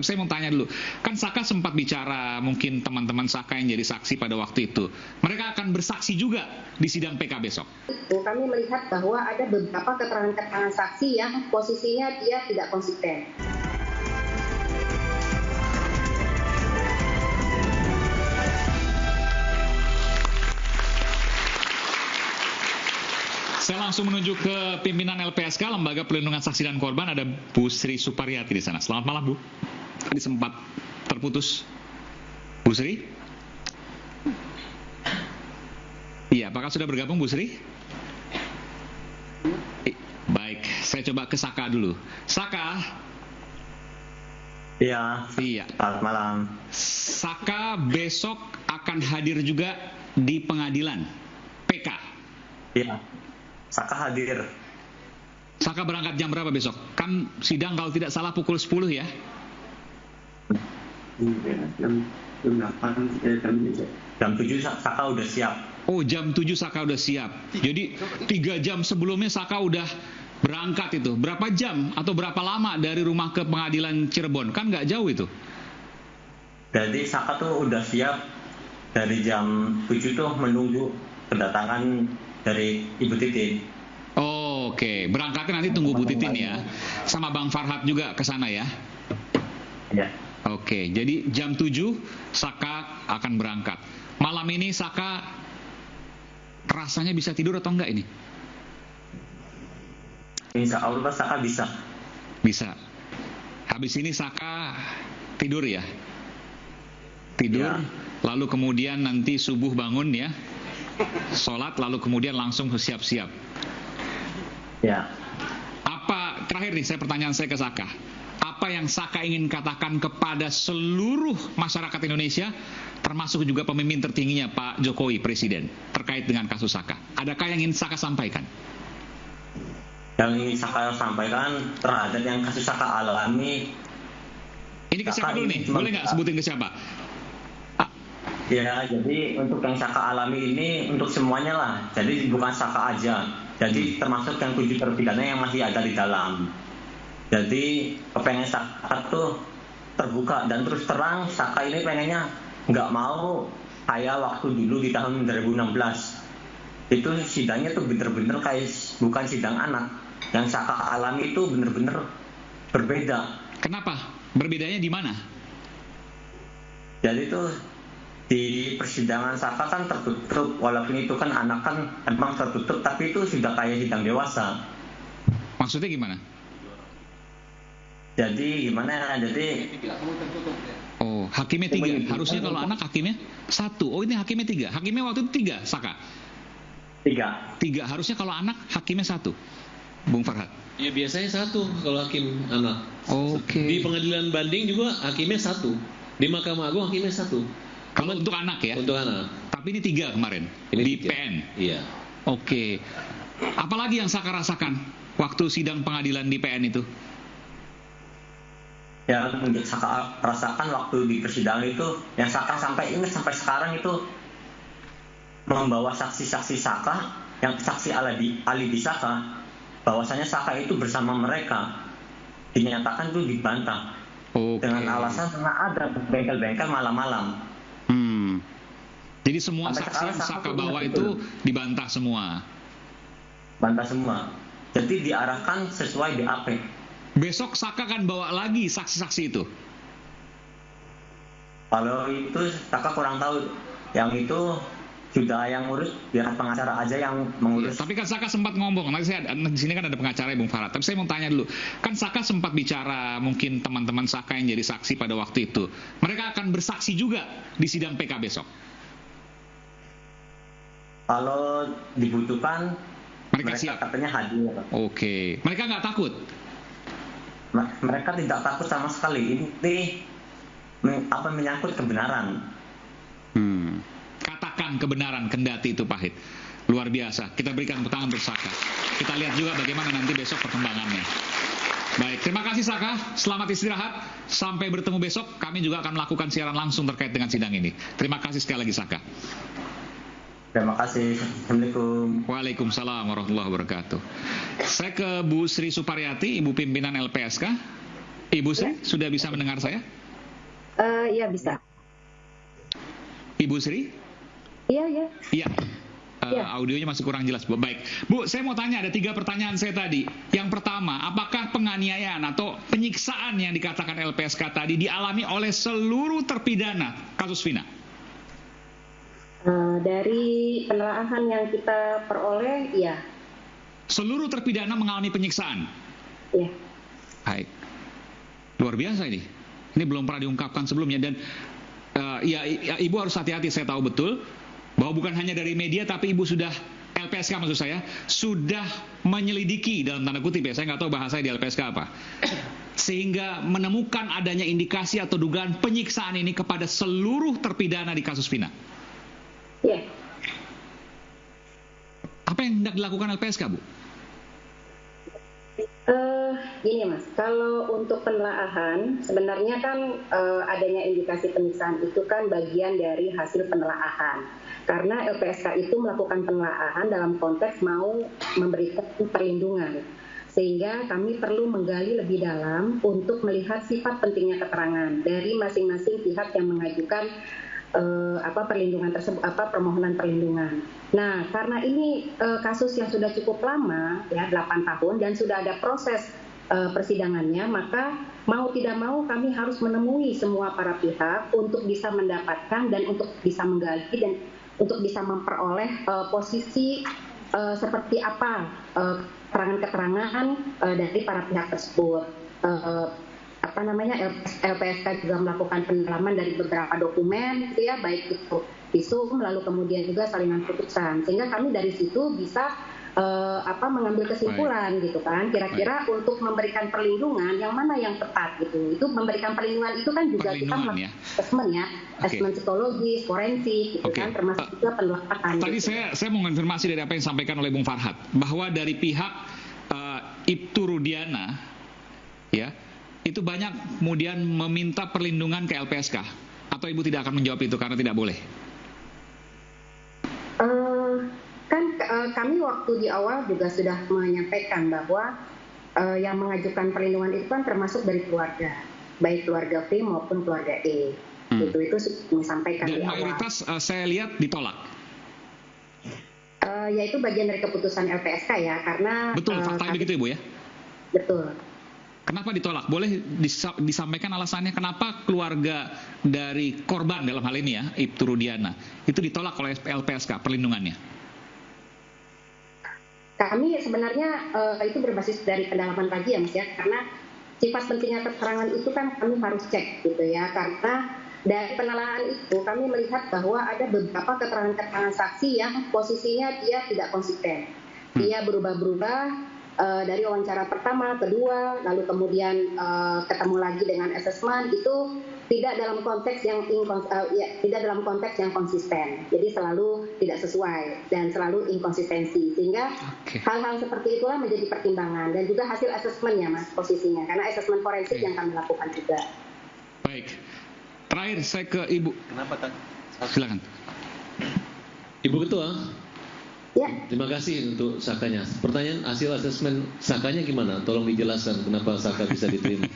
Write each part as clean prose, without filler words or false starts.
Tapi saya mau tanya dulu, kan Saka sempat bicara, mungkin teman-teman Saka yang jadi saksi pada waktu itu, mereka akan bersaksi juga di sidang PK besok. Kami melihat bahwa ada beberapa keterangan-keterangan saksi yang posisinya dia tidak konsisten. Saya langsung menuju ke pimpinan LPSK, Lembaga Perlindungan Saksi dan Korban, ada Bu Sri Suparyati di sana. Selamat malam, Bu. Tadi sempat terputus. Bu Sri? Iya, apakah sudah bergabung Bu Sri? Baik, saya coba ke Saka dulu. Saka? Iya. Selamat malam. Saka besok akan hadir juga di pengadilan PK. Iya. Saka hadir. Saka berangkat jam berapa besok? Kan sidang kalau tidak salah pukul 10 ya? Jam 7 Saka udah siap. Oh, jam 7 Saka udah siap. Jadi 3 jam sebelumnya Saka udah berangkat itu. Berapa jam atau berapa lama dari rumah ke pengadilan Cirebon? Kan nggak jauh itu. Jadi Saka tuh udah siap dari jam 7 tuh menunggu kedatangan dari Ibu Titin. Oh, oke. Berangkatnya nanti tunggu Bu Titin ya. Sama Bang Farhad juga ke sana ya. Ya. Oke, jadi jam 7 Saka akan berangkat. Malam ini Saka rasanya bisa tidur atau enggak ini? Insya Allah Saka bisa. Bisa. Habis ini Saka tidur ya? Tidur, ya. Lalu kemudian nanti subuh bangun ya? Sholat, lalu kemudian langsung siap-siap. Ya. Apa, terakhir nih pertanyaan saya ke Saka. Apa yang Saka ingin katakan kepada seluruh masyarakat Indonesia, termasuk juga pemimpin tertingginya Pak Jokowi, Presiden, terkait dengan kasus Saka? Adakah yang ingin Saka sampaikan? Yang ingin Saka sampaikan terhadap yang kasus Saka alami. Ini ke siapa dulu nih? Boleh nggak sebutin ke siapa? Ya, jadi untuk yang Saka alami ini untuk semuanya lah. Jadi bukan Saka aja. Jadi termasuk yang 7 terpidana yang masih ada di dalam. Jadi kepengen Saka tuh terbuka dan terus terang. Saka ini pengennya nggak mau kayak waktu dulu di tahun 2016. Itu sidangnya tuh bener-bener kayak bukan sidang anak. Yang Saka alami itu bener-bener berbeda. Kenapa? Berbedanya di mana? Jadi tuh di persidangan Saka kan tertutup, walaupun itu kan anak kan emang tertutup, tapi itu sudah kayak sidang dewasa. Maksudnya gimana? Jadi gimana? Jadi oh, hakimnya 3. Harusnya kalau anak hakimnya 1. Oh, ini hakimnya 3. Hakimnya waktu itu 3, Saka? 3. Harusnya kalau anak hakimnya 1. Bung Farhad. Ya biasanya 1 kalau hakim anak. Oke. Di pengadilan banding juga hakimnya 1. Di Mahkamah Agung hakimnya 1. Kalau untuk anak ya? Untuk anak. Tapi ini 3 kemarin. Ini di 3. PN. Iya. Oke. Apalagi yang Saka rasakan waktu sidang pengadilan di PN itu? Ya, yang Saka rasakan waktu di persidangan itu, yang Saka sampai ingat sampai sekarang itu membawa saksi-saksi Saka, yang saksi alibi Saka, bahwasanya Saka itu bersama mereka, dinyatakan itu dibantah. Okay. Dengan alasan karena ada bengkel-bengkel malam-malam. Jadi semua saksi yang Saka bawa itu dibantah semua. Bantah semua. Jadi diarahkan sesuai BAP. Besok Saka kan bawa lagi saksi-saksi itu. Kalau itu Saka kurang tahu. Yang itu sudah yang ngurus, biar pengacara aja yang mengurus. Tapi kan Saka sempat ngomong, nanti di sini kan ada pengacara Bung Farhad. Tapi saya mau tanya dulu, kan Saka sempat bicara, mungkin teman-teman Saka yang jadi saksi pada waktu itu, mereka akan bersaksi juga di sidang PK besok. Kalau dibutuhkan, mereka siap. Katanya hadir. Oke, mereka nggak takut? Mereka tidak takut sama sekali. Ini menyangkut kebenaran. Katakan kebenaran, kendati itu pahit. Luar biasa. Kita berikan tepuk tangan untuk Saka. Kita lihat juga bagaimana nanti besok perkembangannya. Baik, terima kasih Saka. Selamat istirahat. Sampai bertemu besok. Kami juga akan melakukan siaran langsung terkait dengan sidang ini. Terima kasih sekali lagi Saka. Terima kasih. Assalamualaikum. Waalaikumsalam warahmatullahi wabarakatuh. Saya ke Bu Sri Suparyati, Ibu Pimpinan LPSK. Ibu Sri, sudah bisa mendengar saya? Iya bisa. Ibu Sri? Iya. Iya. Audionya masih kurang jelas, Bu. Baik. Bu, saya mau tanya, ada 3 pertanyaan saya tadi. Yang pertama, apakah penganiayaan atau penyiksaan yang dikatakan LPSK tadi dialami oleh seluruh terpidana kasus Vina? Dari penelaahan yang kita peroleh, iya. Seluruh terpidana mengalami penyiksaan? Iya. Baik. Luar biasa ini. Ini belum pernah diungkapkan sebelumnya. Dan Ibu harus hati-hati, saya tahu betul bahwa bukan hanya dari media, tapi Ibu sudah, LPSK maksud saya, sudah menyelidiki dalam tanda kutip ya, saya nggak tahu bahasanya di LPSK apa, sehingga menemukan adanya indikasi atau dugaan penyiksaan ini kepada seluruh terpidana di kasus Vina. Iya. Apa yang hendak dilakukan LPSK, Bu? Gini Mas, kalau untuk penelaahan sebenarnya kan adanya indikasi penyiksaan itu kan bagian dari hasil penelaahan. Karena LPSK itu melakukan penelaahan dalam konteks mau memberikan perlindungan. Sehingga kami perlu menggali lebih dalam untuk melihat sifat pentingnya keterangan dari masing-masing pihak yang mengajukan perlindungan tersebut, permohonan perlindungan. Nah, karena ini kasus yang sudah cukup lama ya, 8 tahun dan sudah ada proses persidangannya, maka mau tidak mau kami harus menemui semua para pihak untuk bisa mendapatkan dan untuk bisa menggali dan untuk bisa memperoleh posisi seperti apa keterangan-keterangan dari para pihak tersebut. LPSK juga melakukan pendalaman dari beberapa dokumen, gitu ya, baik itu visum, lalu kemudian juga salinan putusan, sehingga kami dari situ bisa mengambil kesimpulan gitu kan, kira-kira untuk memberikan perlindungan yang mana yang tepat gitu. Itu memberikan perlindungan itu kan juga kita melakukan assessment ya, assessment psikologis, forensik gitu kan, termasuk juga penelaahan. Tadi gitu. Saya mau konfirmasi dari apa yang disampaikan oleh Bung Farhad, bahwa dari pihak Ibtu Rudiana ya, itu banyak kemudian meminta perlindungan ke LPSK, atau Ibu tidak akan menjawab itu karena tidak boleh? Kami waktu di awal juga sudah menyampaikan bahwa yang mengajukan perlindungan itu kan termasuk dari keluarga, baik keluarga V maupun keluarga E. Itu disampaikan di awal. Dan mayoritas saya lihat ditolak. Yaitu bagian dari keputusan LPSK ya, karena betul, faktanya begitu Ibu ya? Betul. Kenapa ditolak? Boleh disampaikan alasannya kenapa keluarga dari korban dalam hal ini ya, Ibtu Rudiana, itu ditolak oleh LPSK perlindungannya? Kami sebenarnya itu berbasis dari pendalaman lagi ya Mas ya, karena sifat pentingnya keterangan itu kan kami harus cek gitu ya, karena dari penelaahan itu kami melihat bahwa ada beberapa keterangan-keterangan saksi yang posisinya dia tidak konsisten. Dia berubah-berubah dari wawancara pertama, kedua, lalu kemudian ketemu lagi dengan assessment, itu tidak dalam konteks yang konsisten. Jadi selalu tidak sesuai dan selalu inkonsistensi, sehingga hal-hal seperti itulah menjadi pertimbangan, dan juga hasil assessment-nya Mas posisinya, karena assessment forensik yang kami lakukan juga. Baik. Terakhir saya ke Ibu. Kenapa Tan? Silakan. Ibu Ketua. Ya. Terima kasih untuk sakanya. Pertanyaan hasil asesmen sakanya gimana? Tolong dijelaskan kenapa saka bisa diterima.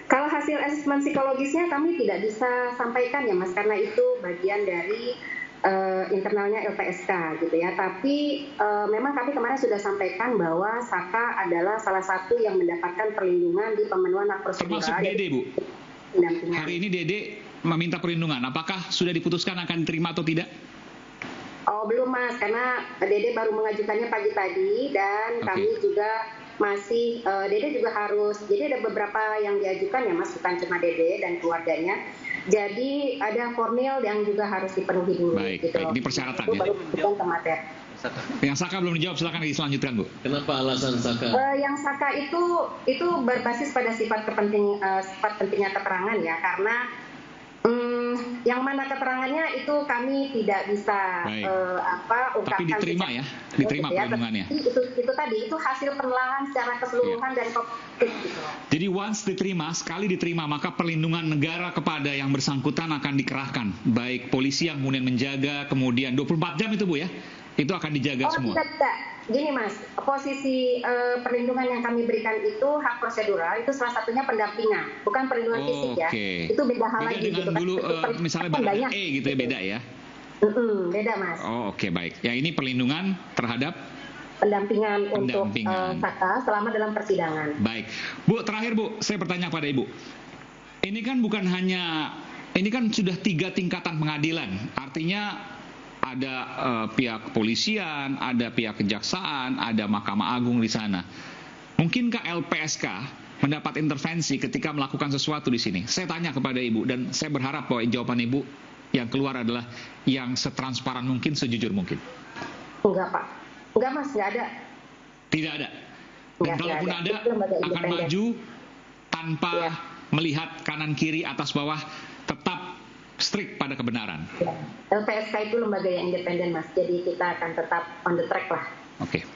Kalau hasil asesmen psikologisnya kami tidak bisa sampaikan ya Mas, karena itu bagian dari internalnya LPSK gitu ya. Tapi memang kami kemarin sudah sampaikan bahwa Saka adalah salah satu yang mendapatkan perlindungan di pemenuhan hak prosedural. Termasuk Dede, Bu. Hari ini Dede meminta perlindungan. Apakah sudah diputuskan akan diterima atau tidak? Oh belum Mas, karena Dede baru mengajukannya pagi tadi, dan kami juga masih Dede juga harus, jadi ada beberapa yang diajukan ya Mas, bukan cuma Dede dan keluarganya. Jadi ada formil yang juga harus dipenuhi dulu. Baik, gitu. Ini persyaratan itu ya. Baru ke materi. Yang Saka belum dijawab, silakan diselanjutkan Bu. Kenapa alasan Saka? Yang Saka itu berbasis pada sifat pentingnya keterangan ya, karena yang mana keterangannya itu kami tidak bisa ungkapkan. Tapi diterima ya, diterima perlindungannya. Itu tadi, itu hasil penelaahan secara keseluruhan dari komplit gitu. Jadi once diterima, sekali diterima, maka perlindungan negara kepada yang bersangkutan akan dikerahkan. Baik polisi yang kemudian menjaga, kemudian 24 jam itu Bu ya, itu akan dijaga semua. gini Mas, posisi perlindungan yang kami berikan itu hak prosedural, itu salah satunya pendampingan, bukan perlindungan fisik ya. Itu beda hal lagi dengan gitu kan. dulu misalnya banyak gitu ya, beda ya. Beda Mas. Oke, baik. Yang ini perlindungan terhadap pendampingan. Untuk Saka selama dalam persidangan. Baik, Bu, terakhir Bu, saya bertanya pada Ibu. Ini kan bukan hanya, ini kan sudah 3 tingkatan pengadilan. Artinya ada pihak kepolisian, ada pihak kejaksaan, ada Mahkamah Agung di sana. Mungkinkah LPSK mendapat intervensi ketika melakukan sesuatu di sini? Saya tanya kepada Ibu dan saya berharap bahwa jawaban Ibu yang keluar adalah yang setransparan mungkin, sejujur mungkin. Enggak Pak, enggak Mas, enggak ada. Tidak ada. Dan kalaupun ada, akan maju tanpa melihat kanan kiri atas bawah, tetap strict pada kebenaran. Ya. LPSK itu lembaga yang independen Mas, jadi kita akan tetap on the track lah. Oke.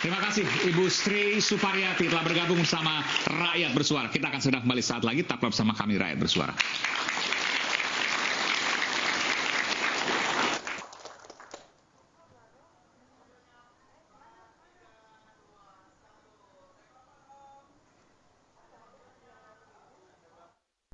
Terima kasih Ibu Sri Suparyati telah bergabung bersama Rakyat Bersuara. Kita akan segera kembali saat lagi, tetaplah bersama kami Rakyat Bersuara.